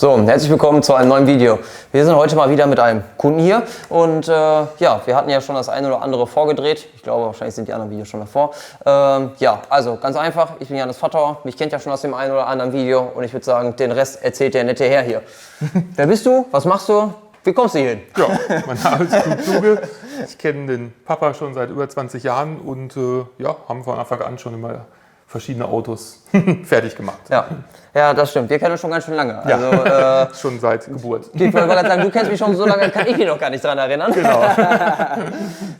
So, herzlich willkommen zu einem neuen Video. Wir sind heute mal wieder mit einem Kunden hier und ja, wir hatten ja schon das eine oder andere vorgedreht. Ich glaube, wahrscheinlich sind die anderen Videos schon davor. Ja, also ganz einfach, ich bin Janis Vattauer, mich kennt ja schon aus dem einen oder anderen Video und ich würde sagen, den Rest erzählt der nette Herr hier. Wer bist du? Was machst du? Wie kommst du hier hin? Ja, mein Name ist Knut Kluge. Ich kenne den Papa schon seit über 20 Jahren und ja, haben von Anfang an schon immer verschiedene Autos fertig gemacht. Ja. Ja, das stimmt. Wir kennen uns schon ganz schön lange. Ja, Also, schon seit Geburt. Ich wollte gerade sagen, du kennst mich schon so lange, kann ich mich noch gar nicht dran erinnern. Genau.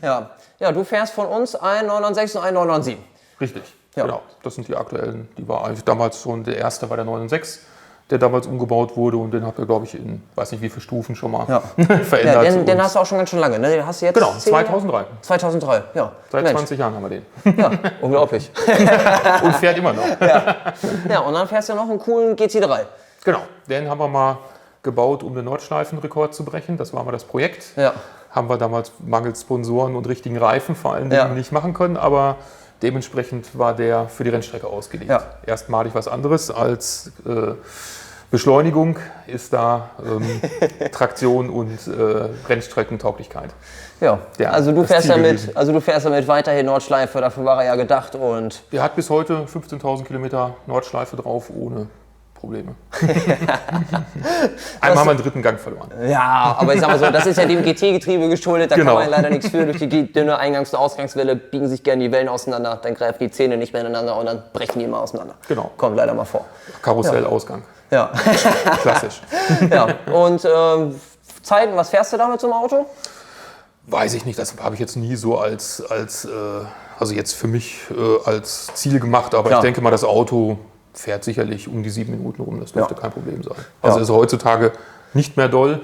Ja. Ja, du fährst von uns ein 996 und ein 997. Richtig, Ja. genau. Das sind die aktuellen. Die war eigentlich damals schon, der erste war der 996, der damals umgebaut wurde und den habt ihr, glaube ich, in, weiß nicht wie viele Stufen schon mal verändert. Ja, den hast du auch schon ganz schön lange, ne? Den hast du jetzt Genau, 10 Jahre? 2003. 2003, ja. Seit Mensch. 20 Jahren haben wir den. Ja, unglaublich. Und fährt immer noch. Ja, und dann fährst du noch einen coolen GT3. Genau, den haben wir mal gebaut, um den Nordschleifenrekord zu brechen. Das war mal das Projekt. Ja. Haben wir damals mangels Sponsoren und richtigen Reifen vor allen Dingen nicht machen können, aber dementsprechend war der für die Rennstrecke ausgelegt. Ja. Erstmalig was anderes als Beschleunigung ist da Traktion und Rennstreckentauglichkeit. Ja, Ja, also du das fährst Ziel damit, gewesen. also du fährst damit weiterhin Nordschleife, dafür war er ja gedacht und Der hat bis heute 15.000 Kilometer Nordschleife drauf ohne Probleme. Einmal haben wir einen dritten Gang verloren. ja, aber ich sag mal so, das ist ja dem GT-Getriebe geschuldet, da Genau. Genau. kann man leider nichts für. Durch die dünne Eingangs- und Ausgangswelle biegen sich gerne die Wellen auseinander, dann greifen die Zähne nicht mehr ineinander und dann brechen die immer auseinander. Genau. Kommt leider mal vor. Karussellausgang. Ja, Klassisch. ja. Und Zeiten, was fährst du da mit so einem Auto? Weiß ich nicht, das habe ich jetzt nie so als also jetzt für mich als Ziel gemacht, aber Klar. ich denke mal, das Auto fährt sicherlich um die 7 Minuten rum, das dürfte Ja. kein Problem sein. Also Ja. ist heutzutage nicht mehr doll.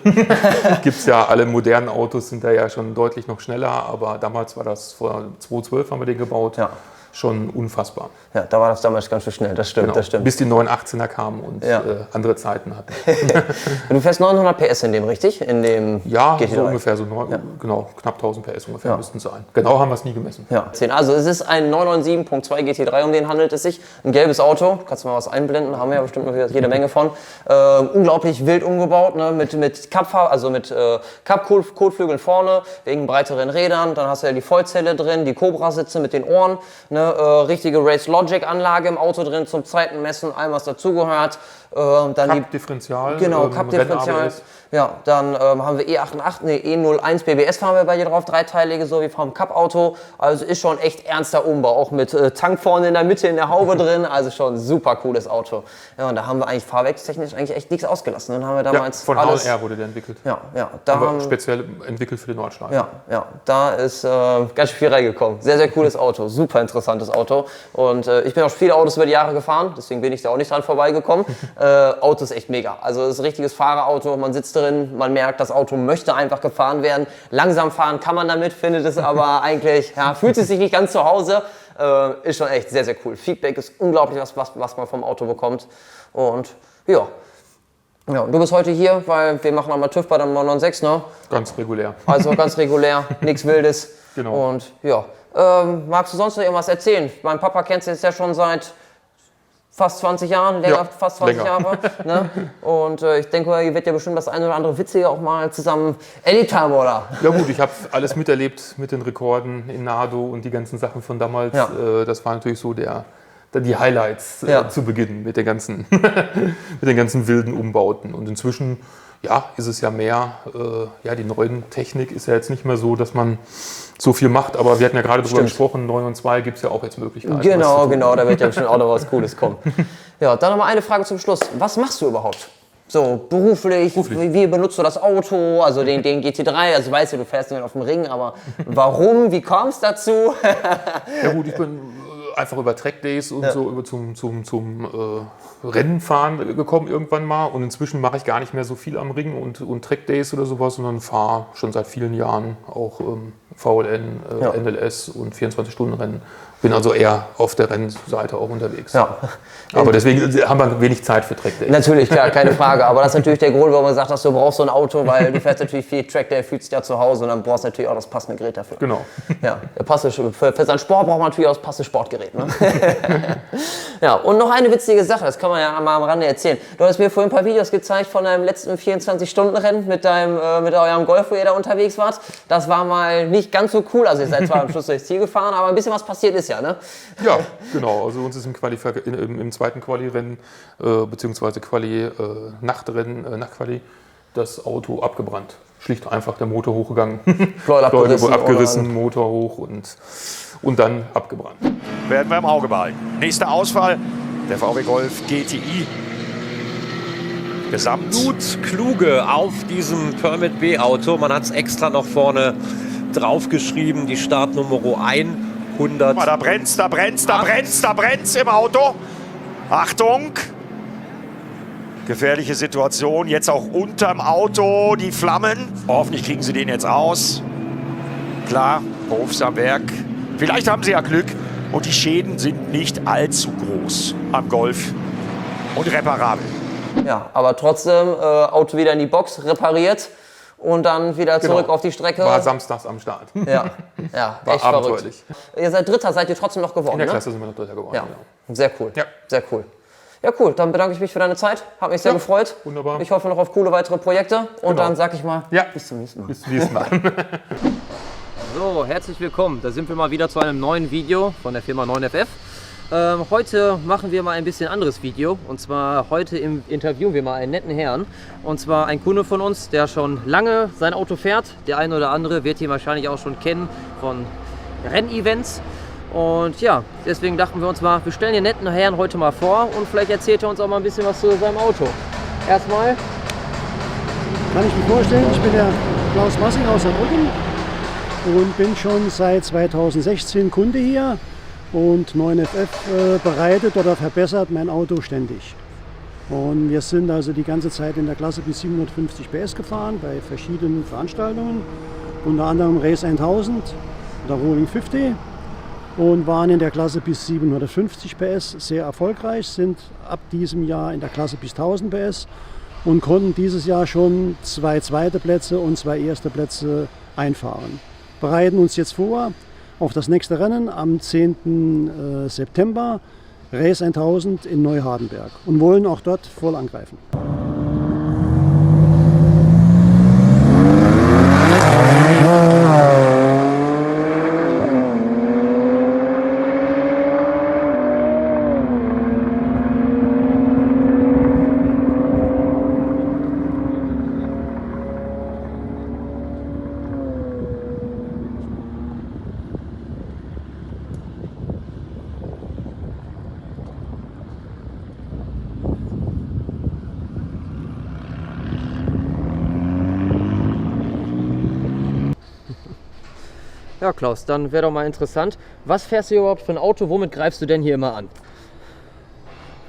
Gibt's ja, alle modernen Autos sind da ja schon deutlich noch schneller, aber damals war das, vor 2012 haben wir den gebaut, Ja. schon unfassbar. Ja, da war das damals ganz schön schnell, das stimmt, Genau. das stimmt. Bis die 918er kamen und Ja. andere Zeiten hatten. Du fährst 900 PS in dem, richtig? In dem Ja, GT3. so ungefähr, genau, knapp 1000 PS ungefähr müssten es sein. Genau haben wir es nie gemessen. Ja, 10. Also es ist ein 997.2 GT3, um den handelt es sich. Ein gelbes Auto, kannst du mal was einblenden, haben wir ja bestimmt noch jede Menge von. Unglaublich wild umgebaut, ne? mit Cup-Farbe, also mit Cup-Kotflügeln vorne, wegen breiteren Rädern. Dann hast du ja die Vollzelle drin, die Cobra-Sitze mit den Ohren, ne? Richtige Race Logic-Anlage im Auto drin zum Zeitenmessen, allem was dazugehört. Dann die Cup-Differential, Genau, Cup-Differential. Renn-ABS. Ja, dann haben wir E01 BBS fahren wir bei dir drauf, dreiteilige, so wie vom Cup-Auto. Also ist schon echt ernster Umbau, auch mit Tank vorne in der Mitte in der Haube drin. Also schon ein super cooles Auto. Ja, und da haben wir eigentlich fahrwerkstechnisch eigentlich echt nichts ausgelassen. Dann haben wir Ja, damals von alles. HLR wurde der entwickelt. Ja, da Aber haben, speziell entwickelt für den Nordschleife. ja, da ist ganz schön viel reingekommen. Sehr, sehr cooles Auto, super interessantes Auto. Und ich bin auch viele Autos über die Jahre gefahren, deswegen bin ich da auch nicht dran vorbeigekommen. Auto ist echt mega. Also es ist ein richtiges Fahrerauto, man sitzt drin, man merkt, das Auto möchte einfach gefahren werden. Langsam fahren kann man damit, findet es aber eigentlich, ja, fühlt es sich nicht ganz zu Hause. Ist schon echt sehr, sehr cool. Feedback ist unglaublich, was man vom Auto bekommt. Und ja. Ja, und du bist heute hier, weil wir machen einmal TÜV bei deinem 996, ne? Ganz regulär. Also ganz regulär, nichts Wildes. Genau. Und ja, magst du sonst noch irgendwas erzählen? Mein Papa kennst du jetzt ja schon seit fast 20 Jahren, länger, Ja, fast 20 länger. Jahre. Ne? Und ich denke, ihr werdet ja bestimmt das eine oder andere Witzige auch mal zusammen erlebt haben, oder? Ja gut, ich habe alles miterlebt mit den Rekorden in Nardo und die ganzen Sachen von damals. Ja. Das war natürlich so die Highlights Ja. zu Beginn mit den ganzen wilden Umbauten. Und inzwischen ja, ist es ja mehr, die neuen Technik ist ja jetzt nicht mehr so, dass man so viel macht, aber wir hatten ja gerade darüber Stimmt. gesprochen, 9 und 2 gibt es ja auch jetzt Möglichkeiten. was zu Genau, tun. genau, da wird ja bestimmt auch noch was Cooles kommen. Ja, dann noch mal eine Frage zum Schluss. Was machst du überhaupt? So, beruflich, wie benutzt du das Auto, also den GT3, also weißt du fährst nicht auf dem Ring, aber warum, wie kam es dazu? Ja gut, ich bin einfach über Trackdays und so über zum Rennenfahren gekommen irgendwann mal und inzwischen mache ich gar nicht mehr so viel am Ring und Trackdays oder sowas, sondern fahre schon seit vielen Jahren auch VLN, NLS und 24-Stunden-Rennen. Bin also eher auf der Rennseite auch unterwegs. Ja. Aber deswegen haben wir wenig Zeit für Trackdays. Natürlich, klar, keine Frage. Aber das ist natürlich der Grund, warum man sagt, dass du brauchst so ein Auto, weil du fährst natürlich viel Trackday, fühlst dich ja zu Hause und dann brauchst du natürlich auch das passende Gerät dafür. Genau. Ja, für seinen Sport braucht man natürlich auch das passende Sportgerät. Welt. Ne? Ja, und noch eine witzige Sache, das kann man ja mal am Rande erzählen. Du hast mir vorhin ein paar Videos gezeigt von deinem letzten 24-Stunden-Rennen mit eurem Golf, wo ihr da unterwegs wart. Das war mal nicht ganz so cool. Also ihr seid zwar am Schluss durchs Ziel gefahren, aber ein bisschen was passiert ist ja, ne? Ja, genau. Also uns ist im zweiten Quali-Rennen, beziehungsweise Nachtquali, das Auto abgebrannt. Schlicht und einfach der Motor hochgegangen. Leute abgerissen, Motor hoch und dann abgebrannt. Werden wir im Auge behalten. Nächster Ausfall, der VW Golf GTI. Gesamt. Gut kluge auf diesem Permit B Auto. Man hat es extra noch vorne draufgeschrieben, die Startnummer 100. Da brennt's, da brennt's, da brennt's, da brennt's im Auto. Achtung! Gefährliche Situation, jetzt auch unterm Auto die Flammen. Hoffentlich kriegen sie den jetzt aus. Klar, Profis am Werk. Vielleicht haben sie ja Glück und die Schäden sind nicht allzu groß am Golf und reparabel. Ja, aber trotzdem Auto wieder in die Box, repariert und dann wieder zurück auf die Strecke. War samstags am Start. Ja, war echt abenteuerlich. verrückt. Ihr seid Dritter, seid ihr trotzdem noch geworden, In der ne? Klasse sind wir noch Dritter geworden. Ja, Genau. sehr cool. Ja. Sehr cool. Ja, cool. Dann bedanke ich mich für deine Zeit. Hat mich sehr gefreut. Wunderbar. Ich hoffe noch auf coole weitere Projekte. Und dann sag ich mal, bis zum nächsten Mal. Bis zum nächsten Mal. So, herzlich willkommen. Da sind wir mal wieder zu einem neuen Video von der Firma 9FF. Heute machen wir mal ein bisschen anderes Video. Und zwar heute interviewen wir mal einen netten Herrn. Und zwar ein Kunde von uns, der schon lange sein Auto fährt. Der eine oder andere wird ihn wahrscheinlich auch schon kennen von Rennevents. Und ja, deswegen dachten wir uns mal, wir stellen den netten Herrn heute mal vor und vielleicht erzählt er uns auch mal ein bisschen was zu seinem Auto. Erstmal. Kann ich mir vorstellen, ich bin der Klaus Massing aus Saarbrücken und bin schon seit 2016 Kunde hier und 9FF bereitet oder verbessert mein Auto ständig. Und wir sind also die ganze Zeit in der Klasse bis 750 PS gefahren bei verschiedenen Veranstaltungen, unter anderem Race 1000 oder Rolling 50. Und waren in der Klasse bis 750 PS sehr erfolgreich, sind ab diesem Jahr in der Klasse bis 1000 PS und konnten dieses Jahr schon 2 zweite Plätze und 2 erste Plätze einfahren. Bereiten uns jetzt vor auf das nächste Rennen am 10. September, Race 1000 in Neuhardenberg und wollen auch dort voll angreifen. Ja, Klaus, dann wäre doch mal interessant, was fährst du überhaupt für ein Auto, womit greifst du denn hier immer an?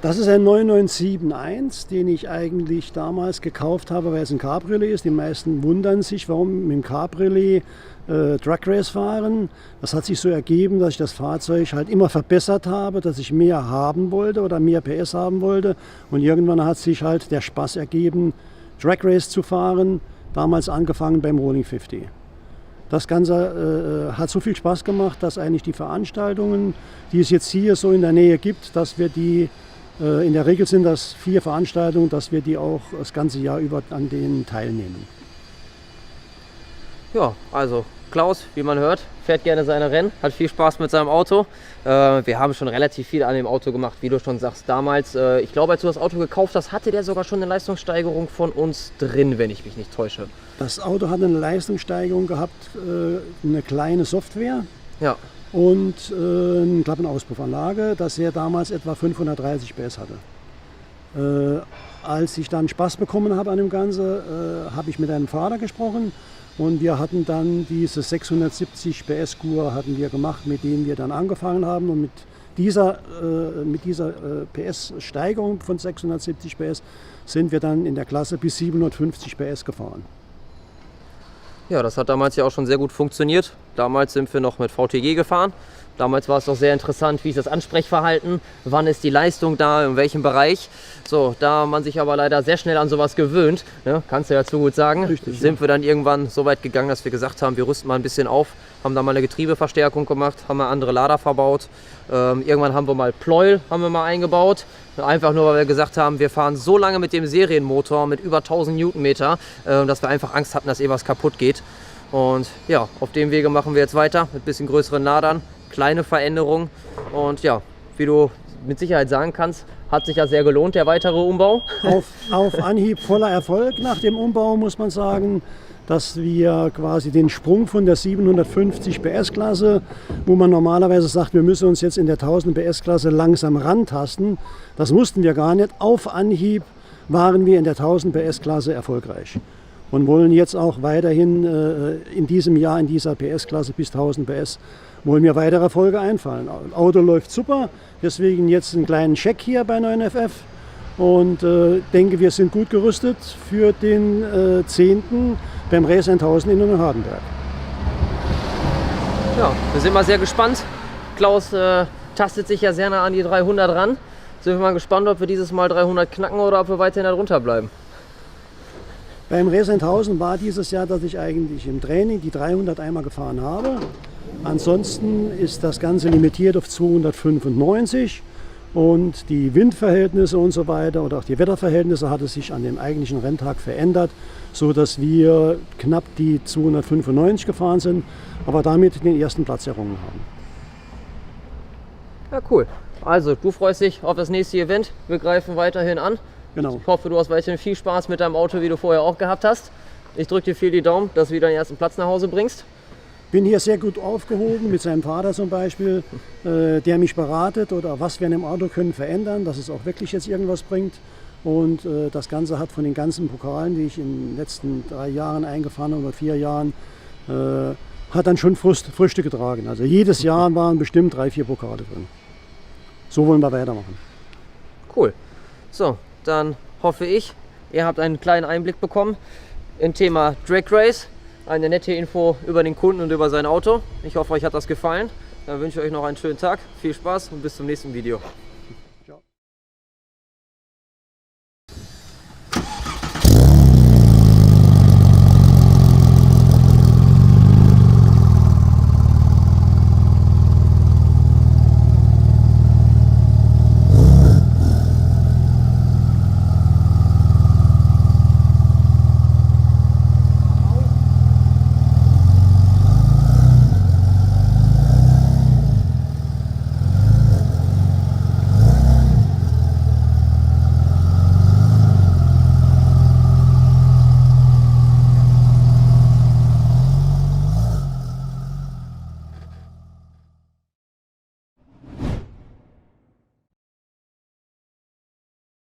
Das ist ein 9971, den ich eigentlich damals gekauft habe, weil es ein Cabriolet ist. Die meisten wundern sich, warum mit dem Cabriolet Drag Race fahren. Das hat sich so ergeben, dass ich das Fahrzeug halt immer verbessert habe, dass ich mehr haben wollte oder mehr PS haben wollte. Und irgendwann hat sich halt der Spaß ergeben, Drag Race zu fahren. Damals angefangen beim Rolling 50. Das Ganze hat so viel Spaß gemacht, dass eigentlich die Veranstaltungen, die es jetzt hier so in der Nähe gibt, dass wir die, in der Regel sind das 4 Veranstaltungen, dass wir die auch das ganze Jahr über an denen teilnehmen. Ja, also Klaus, wie man hört, fährt gerne seine Rennen, hat viel Spaß mit seinem Auto. Wir haben schon relativ viel an dem Auto gemacht, wie du schon sagst. Damals, ich glaube, als du das Auto gekauft hast, hatte der sogar schon eine Leistungssteigerung von uns drin, wenn ich mich nicht täusche. Das Auto hat eine Leistungssteigerung gehabt, eine kleine Software Ja. und eine Klappenauspuffanlage, dass er damals etwa 530 PS hatte. Als ich dann Spaß bekommen habe an dem Ganzen, habe ich mit einem Vater gesprochen. Und wir hatten dann diese 670 PS-Kur hatten wir gemacht, mit denen wir dann angefangen haben. Und mit dieser PS-Steigerung von 670 PS sind wir dann in der Klasse bis 750 PS gefahren. Ja, das hat damals ja auch schon sehr gut funktioniert. Damals sind wir noch mit VTG gefahren. Damals war es doch sehr interessant, wie ist das Ansprechverhalten, wann ist die Leistung da, in welchem Bereich. So, da man sich aber leider sehr schnell an sowas gewöhnt, ne, kannst du ja zu gut sagen, Richtig, sind wir dann irgendwann so weit gegangen, dass wir gesagt haben, wir rüsten mal ein bisschen auf, haben da mal eine Getriebeverstärkung gemacht, haben mal andere Lader verbaut. Irgendwann haben wir mal Pleuel eingebaut. Einfach nur, weil wir gesagt haben, wir fahren so lange mit dem Serienmotor mit über 1000 Newtonmeter, dass wir einfach Angst hatten, dass was kaputt geht. Und ja, auf dem Wege machen wir jetzt weiter mit ein bisschen größeren Ladern, kleine Veränderungen. Und ja, wie du mit Sicherheit sagen kannst, hat sich ja sehr gelohnt, der weitere Umbau. Auf Anhieb voller Erfolg nach dem Umbau, muss man sagen, dass wir quasi den Sprung von der 750 PS-Klasse, wo man normalerweise sagt, wir müssen uns jetzt in der 1000 PS-Klasse langsam rantasten, das mussten wir gar nicht. Auf Anhieb waren wir in der 1000 PS-Klasse erfolgreich und wollen jetzt auch weiterhin in diesem Jahr in dieser PS-Klasse bis 1000 PS wollen mir weitere Erfolge einfallen. Das Auto läuft super, deswegen jetzt einen kleinen Check hier bei 9FF und denke, wir sind gut gerüstet für den 10. beim Race 1000 in Hardenberg. Ja, wir sind mal sehr gespannt. Klaus tastet sich ja sehr nah an die 300 ran. Sind wir mal gespannt, ob wir dieses Mal 300 knacken oder ob wir weiterhin darunter bleiben. Beim Race 1000 war dieses Jahr, dass ich eigentlich im Training die 300 einmal gefahren habe. Ansonsten ist das Ganze limitiert auf 295 und die Windverhältnisse und so weiter oder auch die Wetterverhältnisse hatte sich an dem eigentlichen Renntag verändert, so dass wir knapp die 295 gefahren sind, aber damit den ersten Platz errungen haben. Ja, cool. Also, du freust dich auf das nächste Event. Wir greifen weiterhin an. Genau. Ich hoffe, du hast weiterhin viel Spaß mit deinem Auto, wie du vorher auch gehabt hast. Ich drücke dir viel die Daumen, dass du wieder den ersten Platz nach Hause bringst. Bin hier sehr gut aufgehoben mit seinem Vater zum Beispiel, der mich beratet oder was wir in dem Auto können verändern, dass es auch wirklich jetzt irgendwas bringt. Und das Ganze hat von den ganzen Pokalen, die ich in den letzten 3 Jahren eingefahren habe oder 4 Jahren, hat dann schon Früchte getragen. Also jedes Jahr waren bestimmt 3, 4 Pokale drin. So wollen wir weitermachen. Cool. So, dann hoffe ich, ihr habt einen kleinen Einblick bekommen im Thema Drag Race. Eine nette Info über den Kunden und über sein Auto. Ich hoffe, euch hat das gefallen. Dann wünsche ich euch noch einen schönen Tag, viel Spaß und bis zum nächsten Video.